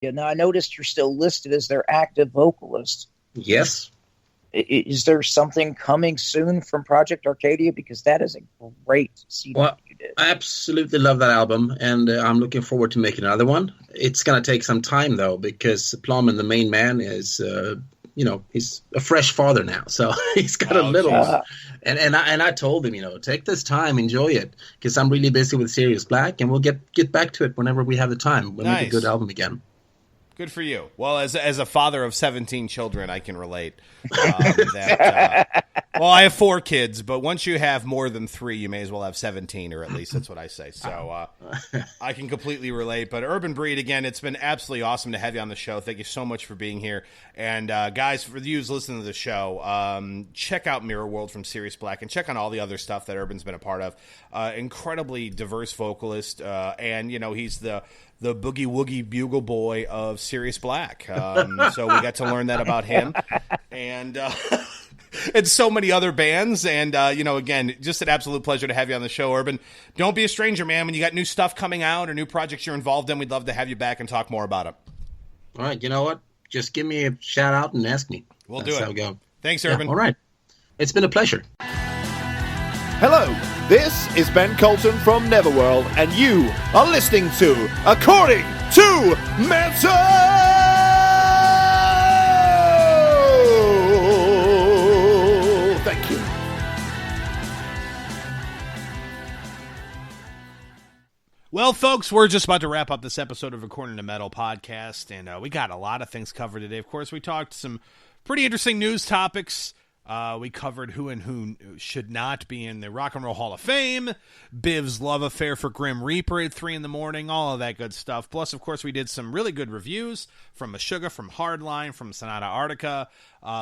Now, I noticed you're still listed as their active vocalist. Yes. Is there something coming soon from Project Arcadia? Because that is a great CD you did. I absolutely love that album, and I'm looking forward to making another one. It's going to take some time, though, because Plum, the main man, is, he's a fresh father now. So he's got a little... And I told him, take this time, enjoy it, because I'm really busy with Sirius Black, and we'll get back to it whenever we have the time. We'll make a good album again. Good for you. Well, as a father of 17 children, I can relate. I have 4 kids, but once you have more than 3, you may as well have 17, or at least that's what I say. So I can completely relate. But Urban Breed, again, it's been absolutely awesome to have you on the show. Thank you so much for being here. And guys, for you listening to the show, check out Mirrorworld from Sirius Black and check on all the other stuff that Urban's been a part of. Incredibly diverse vocalist, and he's the boogie woogie bugle boy of Sirius Black. So we got to learn that about him. And and so many other bands. And, again, just an absolute pleasure to have you on the show, Urban. Don't be a stranger, man. When you got new stuff coming out or new projects you're involved in, we'd love to have you back and talk more about it. All right. You know what? Just give me a shout out and ask me. We'll do it. How we go. Thanks, Urban. Yeah, all right. It's been a pleasure. Hello, this is Ben Colton from Neverworld, and you are listening to According to Metal! Thank you. Well, folks, we're just about to wrap up this episode of According to Metal podcast, and we got a lot of things covered today. Of course, we talked some pretty interesting news topics. We covered who and who should not be in the Rock and Roll Hall of Fame, Biv's love affair for Grim Reaper at 3 a.m, all of that good stuff. Plus, of course, we did some really good reviews from Meshuggah, from Hardline, from Sonata Arctica,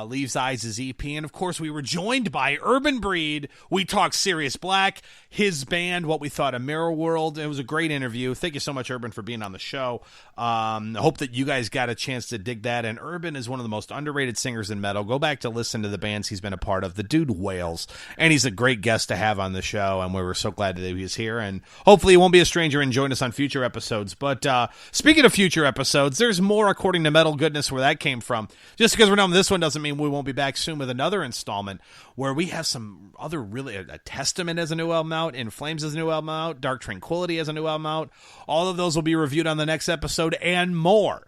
Leaves Eyes' EP, and of course, we were joined by Urban Breed. We talked Sirius Black, his band, what we thought of Mirrorworld. It was a great interview. Thank you so much, Urban, for being on the show. I hope that you guys got a chance to dig that, and Urban is one of the most underrated singers in metal. Go back to listen to the bands he's been a part of. The dude wails, and he's a great guest to have on the show, and we were so glad that he was here, and hopefully he won't be a stranger and join us on future episodes. But speaking of future episodes, there's more According to Metal goodness where that came from. Just because we're done with this one doesn't mean we won't be back soon with another installment where we have some other really, a Testament as a new album out, In Flames as a new album out, Dark Tranquility as a new album out. All of those will be reviewed on the next episode and more.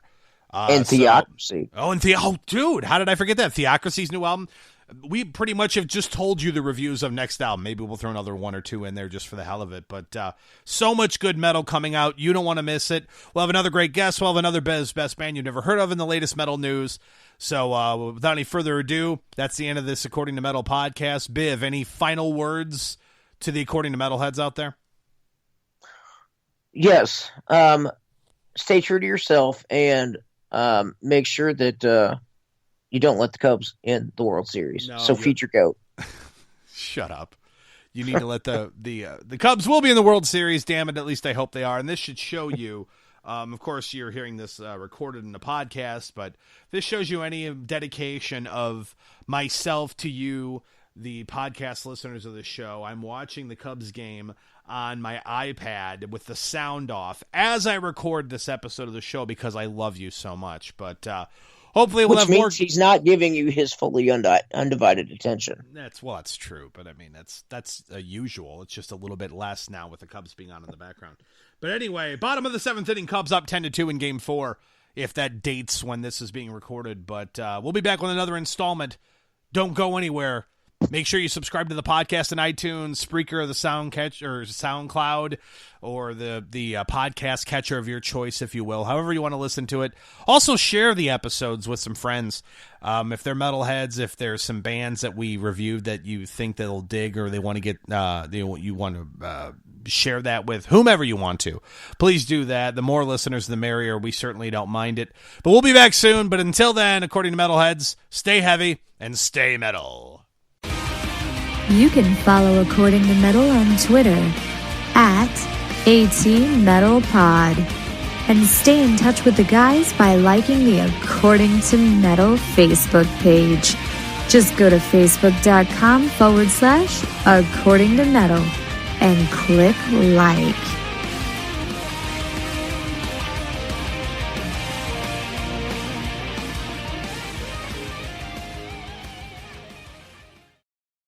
And Theocracy. Dude, how did I forget that? Theocracy's new album. We pretty much have just told you the reviews of next album. Maybe we'll throw another 1 or 2 in there just for the hell of it. But so much good metal coming out. You don't want to miss it. We'll have another great guest. We'll have another best band you've never heard of in the latest metal news. So without any further ado, that's the end of this According to Metal podcast. Biv, any final words to the According to Metal heads out there? Yes. Stay true to yourself and make sure that you don't let the Cubs in the World Series. Feed your goat. Shut up. You need to let the Cubs will be in the World Series. Damn it. At least I hope they are. And this should show you, of course, you're hearing this recorded in the podcast, but this shows you any dedication of myself to you, the podcast listeners of the show. I'm watching the Cubs game on my iPad with the sound off as I record this episode of the show because I love you so much. But hopefully we'll have more. He's not giving you his fully undivided attention. That's true, but I mean that's usual. It's just a little bit less now with the Cubs being on in the background. But anyway, bottom of the 7th inning, Cubs up 10-2 in Game 4. If that dates when this is being recorded, but we'll be back with another installment. Don't go anywhere. Make sure you subscribe to the podcast on iTunes, Spreaker, the SoundCloud, or the podcast catcher of your choice, if you will. However you want to listen to it. Also, share the episodes with some friends. If they're metalheads, if there's some bands that we reviewed that you think they'll dig, or they want to get, you want to share that with whomever you want to. Please do that. The more listeners, the merrier. We certainly don't mind it. But we'll be back soon. But until then, according to Metalheads, stay heavy and stay metal. You can follow According to Metal on Twitter @ATMetalPod and stay in touch with the guys by liking the According to Metal Facebook page. Just go to facebook.com/According to Metal and click like.